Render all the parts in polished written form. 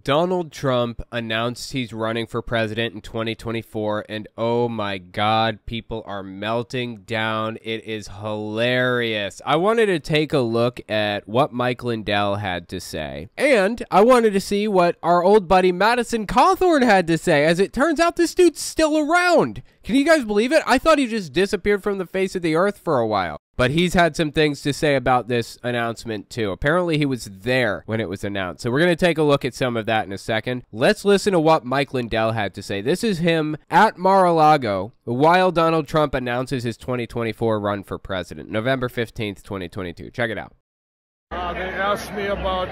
Donald Trump announced he's running for president in 2024, and oh my God, people are melting down. It is hilarious. I wanted to take a look at what Mike Lindell had to say, and I wanted to see what our old buddy Madison Cawthorn had to say. As it turns out, this dude's still around. Can you guys believe it? I thought he just disappeared from the face of the earth for a while. But he's had some things to say about this announcement, too. Apparently, he was there when it was announced. So we're going to take a look at some of that in a second. Let's listen to what Mike Lindell had to say. This is him at Mar-a-Lago while Donald Trump announces his 2024 run for president, November 15th, 2022. Check it out. They asked me about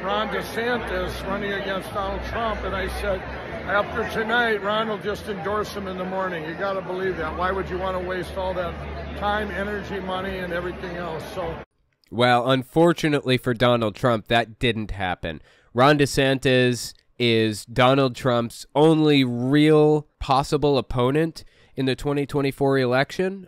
Ron DeSantis running against Donald Trump, and I said, after tonight, Ron will just endorse him in the morning. You got to believe that. Why would you want to waste all that time, energy, money, and everything else? Well, unfortunately for Donald Trump, that didn't happen. Ron DeSantis is Donald Trump's only real possible opponent in the 2024 election.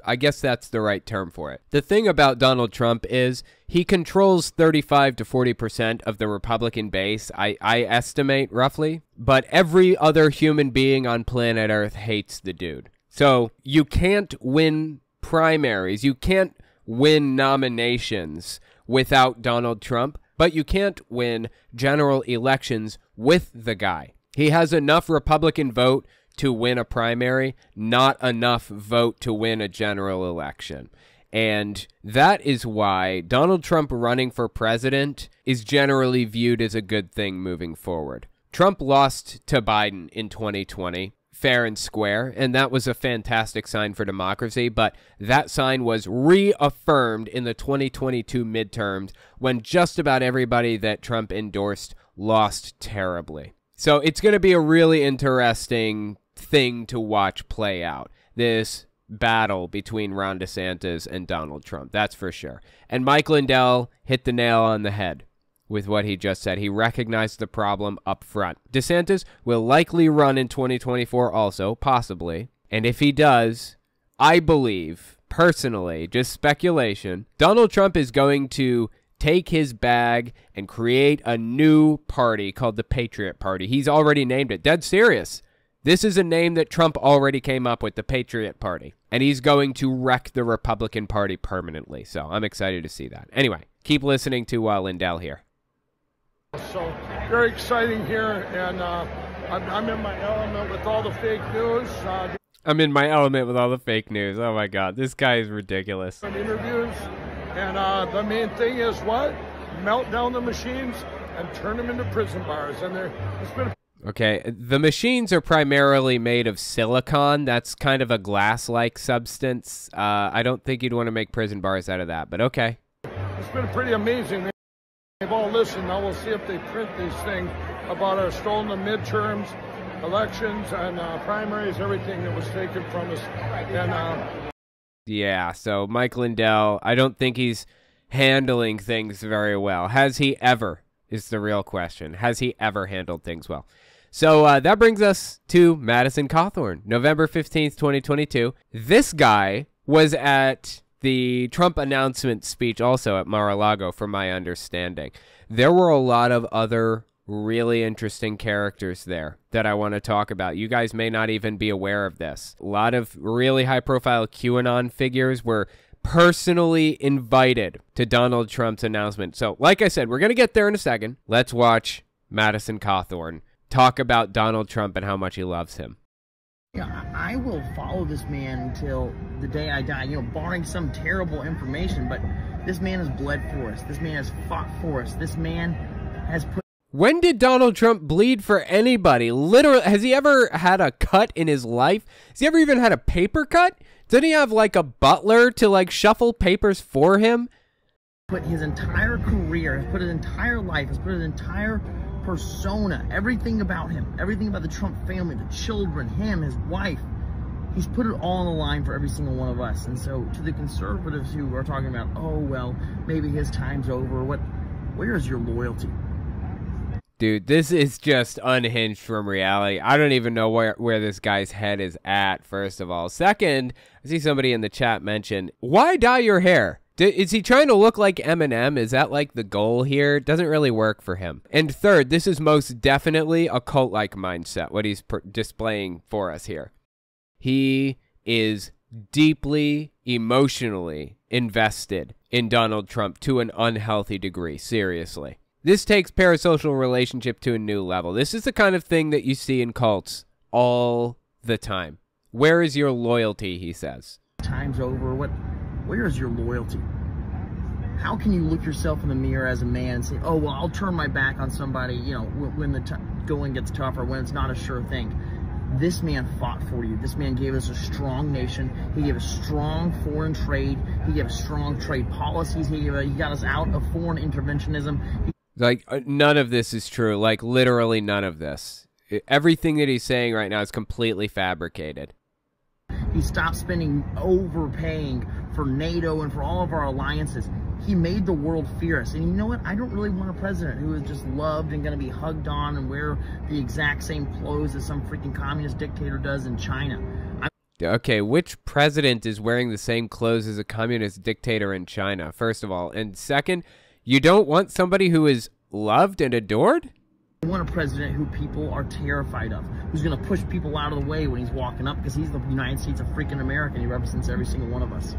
I guess that's the right term for it. The thing about Donald Trump is he controls 35 to 40% of the Republican base, I estimate roughly, but every other human being on planet Earth hates the dude. So you can't win primaries, you can't win nominations without Donald Trump, but you can't win general elections with the guy. He has enough Republican vote to win a primary, not enough vote to win a general election. And that is why Donald Trump running for president is generally viewed as a good thing moving forward. Trump lost to Biden in 2020, fair and square, and that was a fantastic sign for democracy, but that sign was reaffirmed in the 2022 midterms when just about everybody that Trump endorsed lost terribly. So it's going to be a really interesting thing to watch play out, this battle between Ron DeSantis and Donald Trump, that's for sure. And Mike Lindell hit the nail on the head with what he just said. He recognized the problem up front. DeSantis will likely run in 2024 also, possibly, and if he does, I believe, personally, just speculation, Donald Trump is going to take his bag and create a new party called the Patriot Party. He's already named it. Dead serious. This is a name that Trump already came up with, the Patriot Party. And he's going to wreck the Republican Party permanently. So I'm excited to see that. Anyway, keep listening to Lindell here. So very exciting here, and I'm in my element with all the fake news. I'm in my element with all the fake news. Oh my God, this guy is ridiculous. Interviews, and the main thing is what? Melt down the machines and turn them into prison bars. And it's been okay, the machines are primarily made of silicon. That's kind of a glass-like substance. I don't think you'd want to make prison bars out of that, but okay. It's been pretty amazing. They've all listened. Now we'll see if they print these things about our stolen midterms, elections, and primaries, everything that was taken from us. And yeah, so Mike Lindell, I don't think he's handling things very well. Has he ever, is the real question. Has he ever handled things well? So that brings us to Madison Cawthorn, November 15th, 2022. This guy was at the Trump announcement speech also at Mar-a-Lago, from my understanding. There were a lot of other really interesting characters there that I want to talk about. You guys may not even be aware of this. A lot of really high-profile QAnon figures were personally invited to Donald Trump's announcement. So, like I said, we're going to get there in a second. Let's watch Madison Cawthorn talk about Donald Trump and how much he loves him. Yeah, I will follow this man until the day I die, barring some terrible information, but this man has bled for us. This man has fought for us. This man has put... When did Donald Trump bleed for anybody? Literally, has he ever had a cut in his life? Has he ever even had a paper cut? Didn't he have like a butler to like shuffle papers for him? Put his entire career, has put his entire life, has put his entire persona, everything about him, everything about the Trump family, the children, him, his wife. He's put it all on the line for every single one of us. And so to the conservatives who are talking about, oh, well, maybe his time's over, where is your loyalty? Dude, this is just unhinged from reality. I don't even know where this guy's head is at, first of all. Second, I see somebody in the chat mention, why dye your hair? Is he trying to look like Eminem? Is that like the goal here? It doesn't really work for him. And third, this is most definitely a cult-like mindset, what he's displaying for us here. He is deeply emotionally invested in Donald Trump to an unhealthy degree, seriously. This takes parasocial relationship to a new level. This is the kind of thing that you see in cults all the time. Where is your loyalty, he says. Time's over. Where is your loyalty? How can you look yourself in the mirror as a man and say, oh, well, I'll turn my back on somebody, you know, when the going gets tough or when it's not a sure thing. This man fought for you. This man gave us a strong nation. He gave us strong foreign trade. He gave us strong trade policies. He got us out of foreign interventionism. Like, none of this is true. Like, literally none of this. Everything that he's saying right now is completely fabricated. He stopped overpaying for NATO and for all of our alliances. He made the world fear us. And you know what? I don't really want a president who is just loved and going to be hugged on and wear the exact same clothes as some freaking communist dictator does in China. Okay, which president is wearing the same clothes as a communist dictator in China, first of all? And second, you don't want somebody who is loved and adored? I want a president who people are terrified of, who's going to push people out of the way when he's walking up, because he's the United States of freaking America, and he represents every single one of us.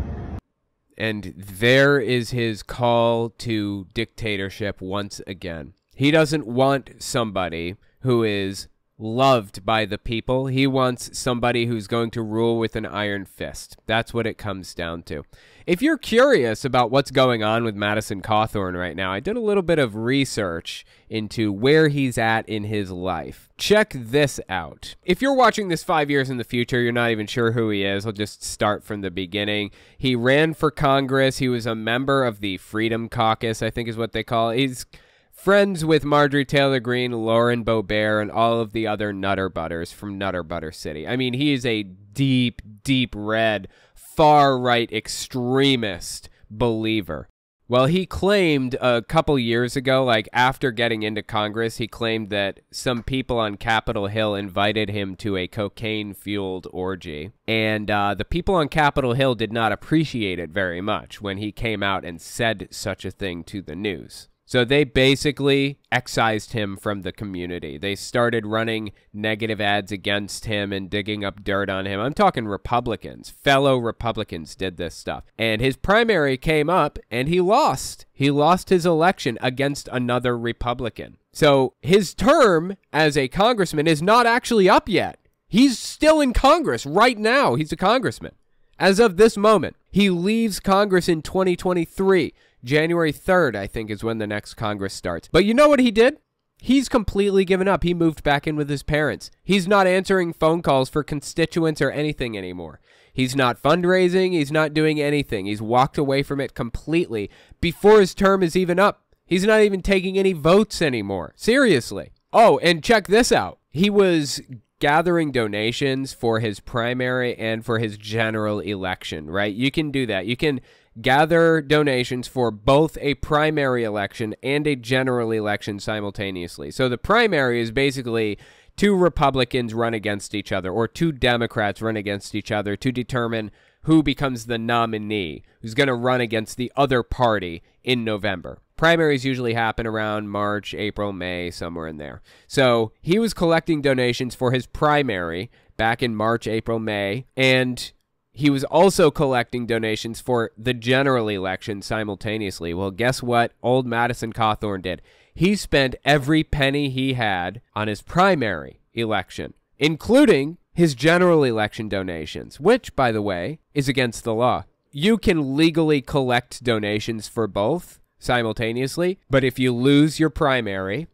And there is his call to dictatorship once again. He doesn't want somebody who is loved by the people. He wants somebody who's going to rule with an iron fist. That's what it comes down to. If you're curious about what's going on with Madison Cawthorn right now, I did a little bit of research into where he's at in his life. Check this out. If you're watching this 5 years in the future, you're not even sure who he is. I'll just start from the beginning. He ran for Congress. He was a member of the Freedom Caucus, I think is what they call it. He's friends with Marjorie Taylor Greene, Lauren Boebert, and all of the other Nutter Butters from Nutter Butter City. I mean, he is a deep, deep red, far-right extremist believer. Well, he claimed a couple years ago, like after getting into Congress, he claimed that some people on Capitol Hill invited him to a cocaine-fueled orgy. And the people on Capitol Hill did not appreciate it very much when he came out and said such a thing to the news. So they basically excised him from the community. They started running negative ads against him and digging up dirt on him. I'm talking Republicans. Fellow Republicans did this stuff. And his primary came up and he lost. He lost his election against another Republican. So his term as a congressman is not actually up yet. He's still in Congress right now. He's a congressman. As of this moment, he leaves Congress in 2023. January 3rd, I think, is when the next Congress starts. But you know what he did? He's completely given up. He moved back in with his parents. He's not answering phone calls for constituents or anything anymore. He's not fundraising. He's not doing anything. He's walked away from it completely before his term is even up. He's not even taking any votes anymore. Seriously. Oh, and check this out. He was gathering donations for his primary and for his general election, right? You can do that. You can gather donations for both a primary election and a general election simultaneously. So the primary is basically two Republicans run against each other, or two Democrats run against each other to determine who becomes the nominee, who's going to run against the other party in November. Primaries usually happen around March, April, May, somewhere in there. So he was collecting donations for his primary back in March, April, May, and he was also collecting donations for the general election simultaneously. Well, guess what old Madison Cawthorn did? He spent every penny he had on his primary election, including his general election donations, which, by the way, is against the law. You can legally collect donations for both simultaneously, but if you lose your primary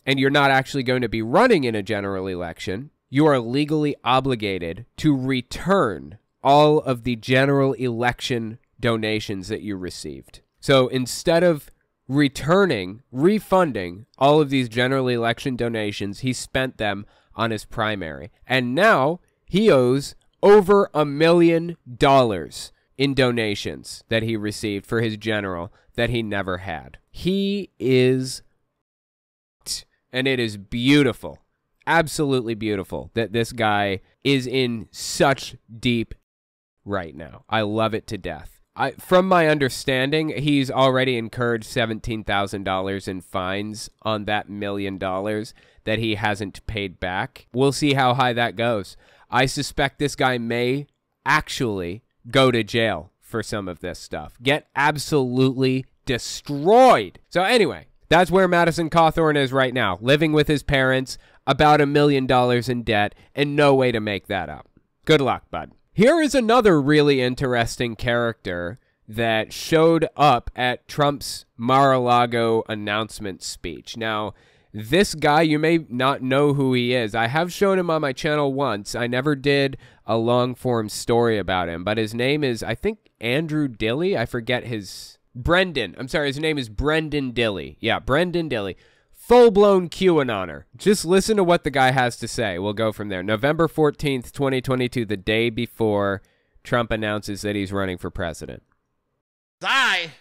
and you're not actually going to be running in a general election, you are legally obligated to return all of the general election donations that you received. So instead of refunding all of these general election donations, he spent them on his primary. And now he owes over $1 million in donations that he received for his general that he never had. He is, and it is beautiful, absolutely beautiful that this guy is in such deep right now. I love it to death. From my understanding, he's already incurred $17,000 in fines on that $1 million that he hasn't paid back. We'll see how high that goes. I suspect this guy may actually go to jail for some of this stuff. Get absolutely destroyed. So anyway, that's where Madison Cawthorn is right now, living with his parents, about $1 million in debt, and no way to make that up. Good luck, bud. Here is another really interesting character that showed up at Trump's Mar-a-Lago announcement speech. Now, this guy, you may not know who he is. I have shown him on my channel once. I never did a long-form story about him, but his name is, I think, Andrew Dilley. I forget his... Brendan. I'm sorry, his name is Brendan Dilley. Yeah, Brendan Dilley. Full-blown QAnoner. Just listen to what the guy has to say. We'll go from there. November 14th, 2022, the day before Trump announces that he's running for president. I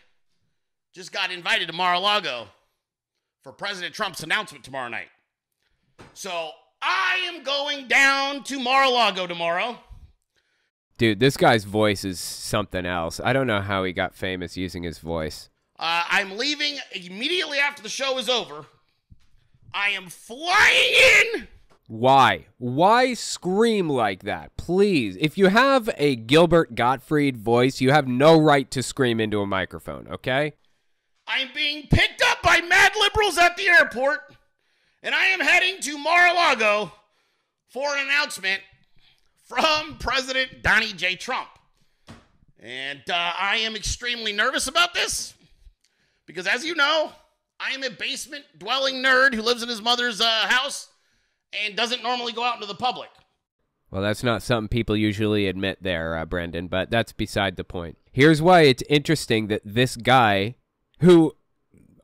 just got invited to Mar-a-Lago for President Trump's announcement tomorrow night. So I am going down to Mar-a-Lago tomorrow. Dude, this guy's voice is something else. I don't know how he got famous using his voice. I'm leaving immediately after the show is over. I am flying in. Why? Why scream like that? Please. If you have a Gilbert Gottfried voice, you have no right to scream into a microphone, okay? I'm being picked up by mad liberals at the airport, and I am heading to Mar-a-Lago for an announcement from President Donnie J. Trump. And I am extremely nervous about this because, as you know, I am a basement-dwelling nerd who lives in his mother's house and doesn't normally go out into the public. Well, that's not something people usually admit there, Brendan, but that's beside the point. Here's why it's interesting that this guy, who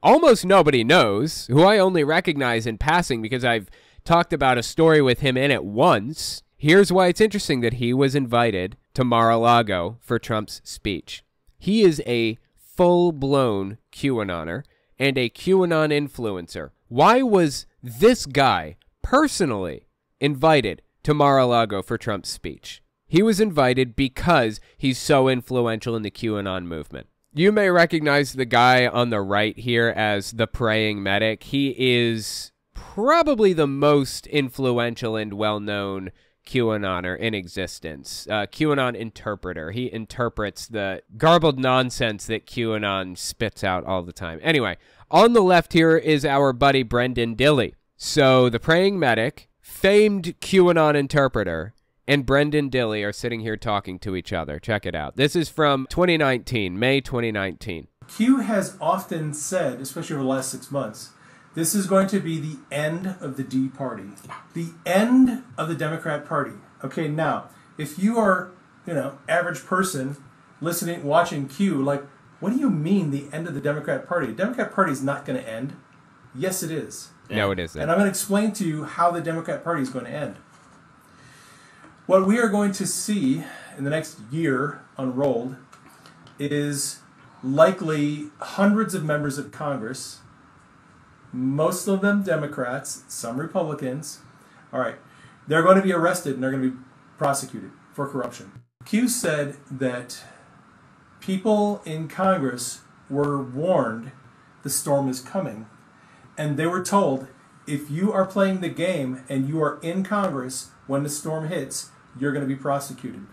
almost nobody knows, who I only recognize in passing because I've talked about a story with him in it once, here's why it's interesting that he was invited to Mar-a-Lago for Trump's speech. He is a full-blown QAnoner and a QAnon influencer. Why was this guy personally invited to Mar-a-Lago for Trump's speech? He was invited because he's so influential in the QAnon movement. You may recognize the guy on the right here as the praying medic. He is probably the most influential and well-known QAnoner in existence. QAnon interpreter. He interprets the garbled nonsense that QAnon spits out all the time. Anyway, on the left here is our buddy Brendan Dilley. So the praying medic, famed QAnon interpreter, and Brendan Dilley are sitting here talking to each other. Check it out. This is from 2019, May 2019. Q has often said, especially over the last 6 months, this is going to be the end of the D party. The end of the Democrat Party. Okay, now, if you are, average person listening, watching Q, like, what do you mean the end of the Democrat Party? The Democrat Party is not going to end. Yes, it is. No, it isn't. And I'm going to explain to you how the Democrat Party is going to end. What we are going to see in the next year unrolled is likely hundreds of members of Congress, most of them Democrats, some Republicans. All right, they're going to be arrested and they're going to be prosecuted for corruption. Q said that people in Congress were warned the storm is coming, and they were told, if you are playing the game and you are in Congress when the storm hits, you're going to be prosecuted.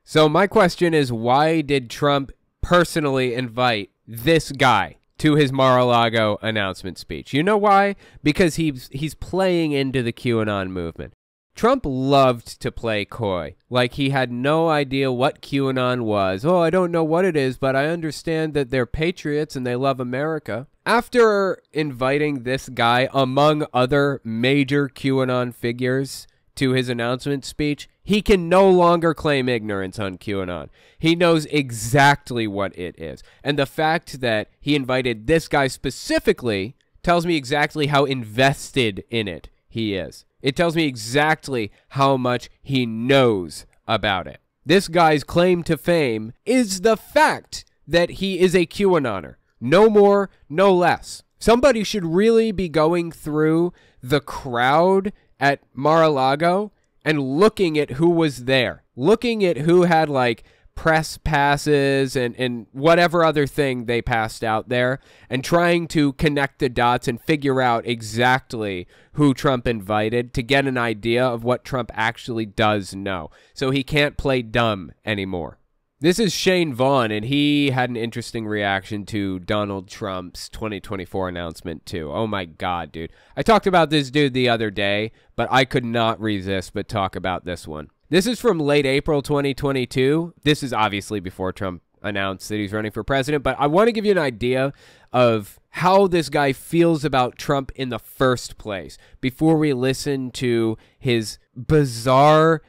So my question is, why did Trump personally invite this guy to his Mar-a-Lago announcement speech? You know why? Because he's playing into the QAnon movement. Trump loved to play coy, like he had no idea what QAnon was. Oh, I don't know what it is, but I understand that they're patriots and they love America. After inviting this guy, among other major QAnon figures, to his announcement speech, he can no longer claim ignorance on QAnon. He knows exactly what it is. And the fact that he invited this guy specifically tells me exactly how invested in it he is. It tells me exactly how much he knows about it. This guy's claim to fame is the fact that he is a QAnoner. No more, no less. Somebody should really be going through the crowd at Mar-a-Lago and looking at who was there. Looking at who had, like, press passes and whatever other thing they passed out there, and trying to connect the dots and figure out exactly who Trump invited to get an idea of what Trump actually does know. So he can't play dumb anymore. This is Shane Vaughn, and he had an interesting reaction to Donald Trump's 2024 announcement, too. Oh, my God, dude. I talked about this dude the other day, but I could not resist but talk about this one. This is from late April 2022. This is obviously before Trump announced that he's running for president, but I want to give you an idea of how this guy feels about Trump in the first place before we listen to his bizarre,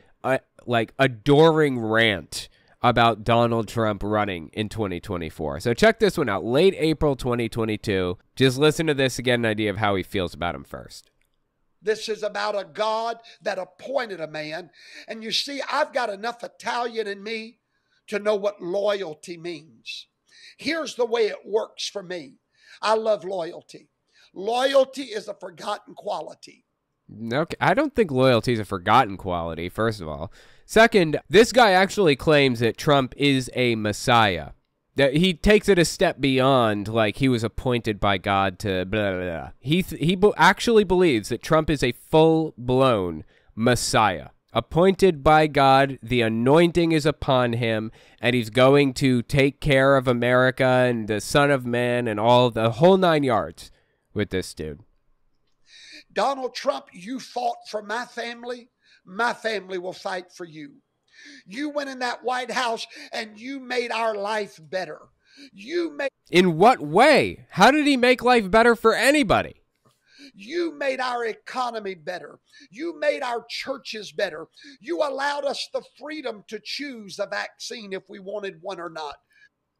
adoring rant about Donald Trump running in 2024. So check this one out. Late April 2022. Just listen to this to get an idea of how he feels about him first. This is about a God that appointed a man. And you see, I've got enough Italian in me to know what loyalty means. Here's the way it works for me. I love loyalty. Loyalty is a forgotten quality. Okay, I don't think loyalty is a forgotten quality, first of all. Second, this guy actually claims that Trump is a messiah. That he takes it a step beyond, like he was appointed by God to blah, blah, blah. He actually believes that Trump is a full-blown messiah. Appointed by God, the anointing is upon him, and he's going to take care of America and the Son of Man and all the whole 9 yards with this dude. Donald Trump, you fought for my family will fight for you. You went in that White House and you made our life better. In what way? How did he make life better for anybody? You made our economy better. You made our churches better. You allowed us the freedom to choose a vaccine if we wanted one or not.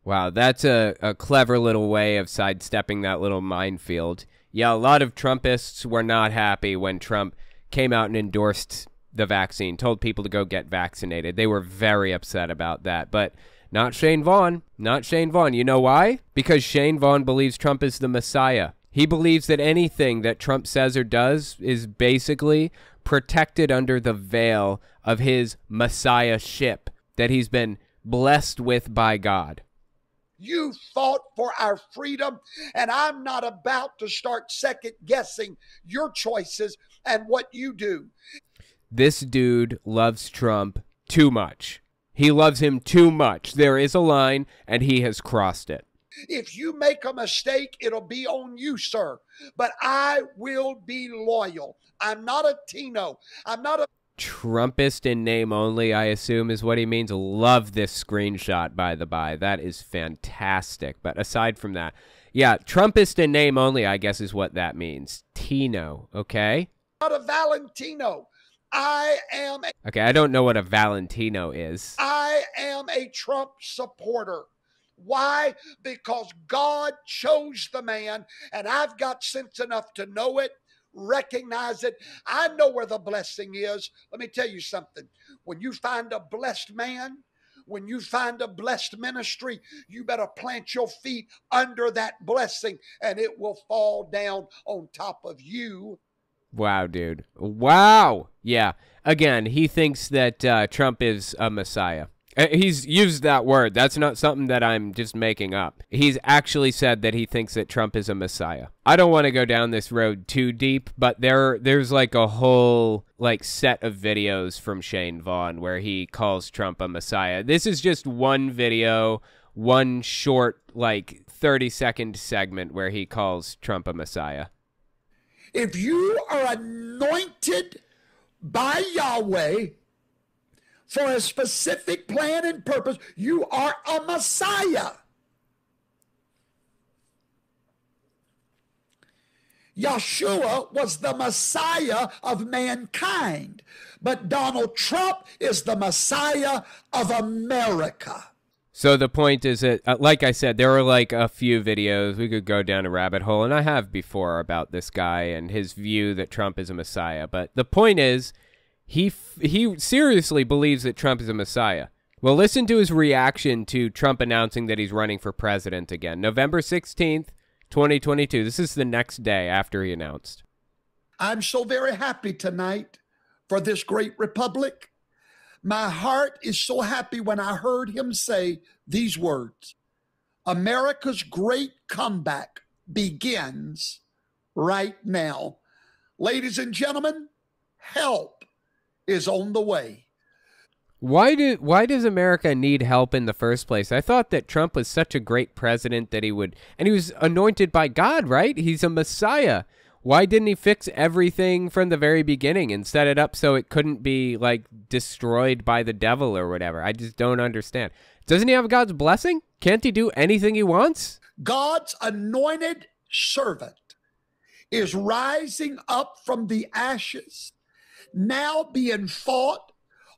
Wow, that's a clever little way of sidestepping that little minefield. Yeah, a lot of Trumpists were not happy when Trump came out and endorsed the vaccine, told people to go get vaccinated. They were very upset about that, but not Shane Vaughn. Not Shane Vaughn. You know why? Because Shane Vaughn believes Trump is the Messiah. He believes that anything that Trump says or does is basically protected under the veil of his messiahship that he's been blessed with by God. You fought for our freedom, and I'm not about to start second-guessing your choices and what you do. This dude loves Trump too much. He loves him too much. There is a line, and he has crossed it. If you make a mistake, it'll be on you, sir. But I will be loyal. I'm not a Tino. I'm not a Trumpist in name only, I assume, is what he means. Love this screenshot, by the by. That is fantastic. But aside from that, yeah, Trumpist in name only, I guess, is what that means. Tino, okay? Not a Valentino. I am a... Okay, I don't know what a Valentino is. I am a Trump supporter. Why? Because God chose the man, and I've got sense enough to know it, recognize it. I know where the blessing is. Let me tell you something. When you find a blessed man, when you find a blessed ministry, you better plant your feet under that blessing, and it will fall down on top of you. Wow, dude. Wow. Yeah. Again, he thinks that Trump is a messiah. He's used that word. That's not something that I'm just making up. He's actually said that he thinks that Trump is a messiah. I don't want to go down this road too deep, but there's like a whole set of videos from Shane Vaughn where he calls Trump a messiah. This is just one video, one short 30-second segment where he calls Trump a messiah. If you are anointed by Yahweh for a specific plan and purpose, you are a Messiah. Yeshua was the Messiah of mankind, but Donald Trump is the Messiah of America. So the point is that, like I said, there are a few videos. We could go down a rabbit hole, and I have before, about this guy and his view that Trump is a messiah. But the point is, he seriously believes that Trump is a messiah. Well, listen to his reaction to Trump announcing that he's running for president again. November 16th, 2022. This is the next day after he announced. I'm so very happy tonight for this great republic, My heart is so happy when I heard him say these words: America's great comeback begins right now. Ladies and gentlemen, help is on the way. Why does America need help in the first place? I thought that Trump was such a great president that he was anointed by God, right? He's a Messiah. Why didn't he fix everything from the very beginning and set it up so it couldn't be like destroyed by the devil or whatever? I just don't understand. Doesn't he have God's blessing? Can't he do anything he wants? God's anointed servant is rising up from the ashes, now being fought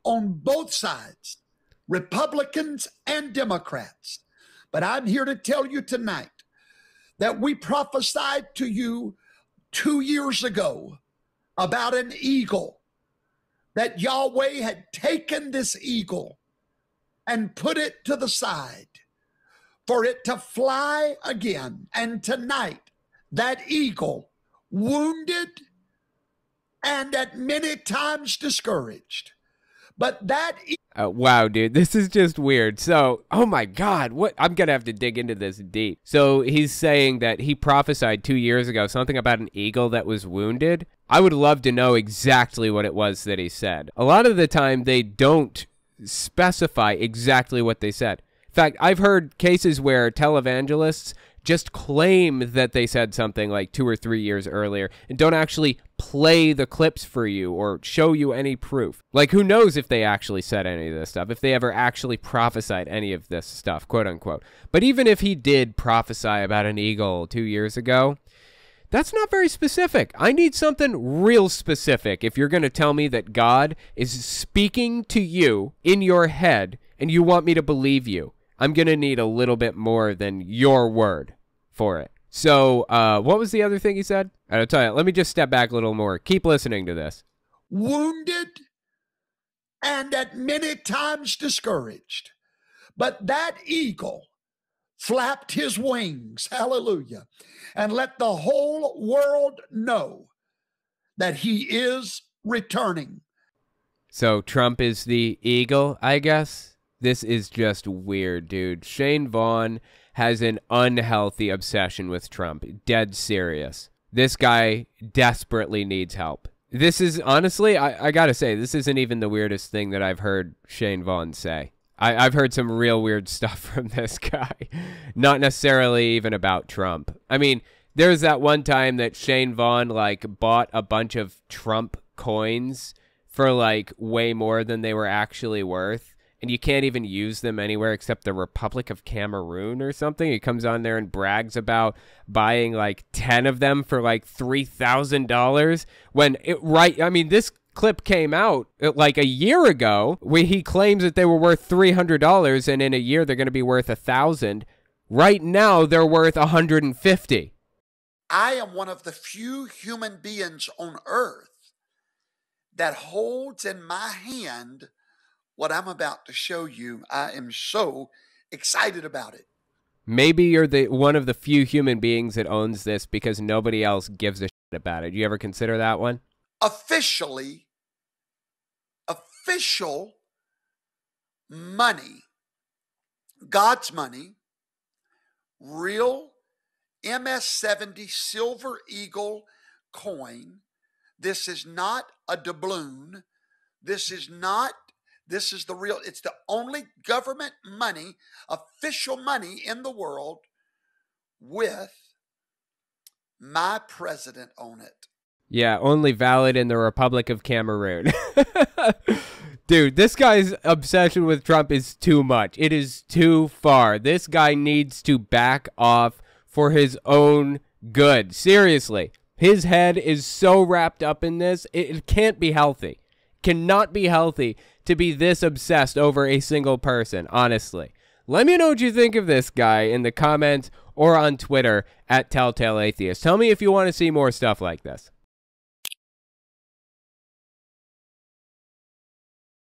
on both sides, Republicans and Democrats. But I'm here to tell you tonight that we prophesied to you 2 years ago about an eagle, that Yahweh had taken this eagle and put it to the side for it to fly again. And tonight, that eagle, wounded and at many times discouraged, but that wow, dude, this is just weird. So, oh my God, what? I'm going to have to dig into this deep. So he's saying that he prophesied 2 years ago something about an eagle that was wounded. I would love to know exactly what it was that he said. A lot of the time, they don't specify exactly what they said. In fact, I've heard cases where televangelists just claim that they said something like 2 or 3 years earlier and don't actually play the clips for you or show you any proof. Like, who knows if they actually said any of this stuff, if they ever actually prophesied any of this stuff, quote unquote. But even if he did prophesy about an eagle 2 years ago, that's not very specific. I need something real specific if you're going to tell me that God is speaking to you in your head and you want me to believe you. I'm going to need a little bit more than your word for it. So what was the other thing he said? I'll tell you, let me just step back a little more. Keep listening to this. Wounded and at many times discouraged, but that eagle flapped his wings, hallelujah, and let the whole world know that he is returning. So Trump is the eagle, I guess? This is just weird, dude. Shane Vaughn has an unhealthy obsession with Trump. Dead serious. This guy desperately needs help. This is, honestly, I gotta say, this isn't even the weirdest thing that I've heard Shane Vaughn say. I've heard some real weird stuff from this guy. Not necessarily even about Trump. I mean, there's that one time that Shane Vaughn, like, bought a bunch of Trump coins for, like, way more than they were actually worth. And you can't even use them anywhere except the Republic of Cameroon or something. He comes on there and brags about buying like 10 of them for like $3,000 when I mean, this clip came out like a year ago where he claims that they were worth $300 and in a year they're going to be worth $1,000. Right now they're worth $150. I am one of the few human beings on earth that holds in my hand what I'm about to show you. I am so excited about it. Maybe you're one of the few human beings that owns this because nobody else gives a shit about it. You ever consider that one? Official money, God's money, real MS-70 Silver Eagle coin. This is not a doubloon. This is the real, it's the only government money, official money in the world with my president on it. Yeah, only valid in the Republic of Cameroon. Dude, this guy's obsession with Trump is too much. It is too far. This guy needs to back off for his own good. Seriously. His head is so wrapped up in this, it can't be healthy. Cannot be healthy to be this obsessed over a single person, honestly. Let me know what you think of this guy in the comments or on Twitter at Telltale Atheist. Tell me if you want to see more stuff like this.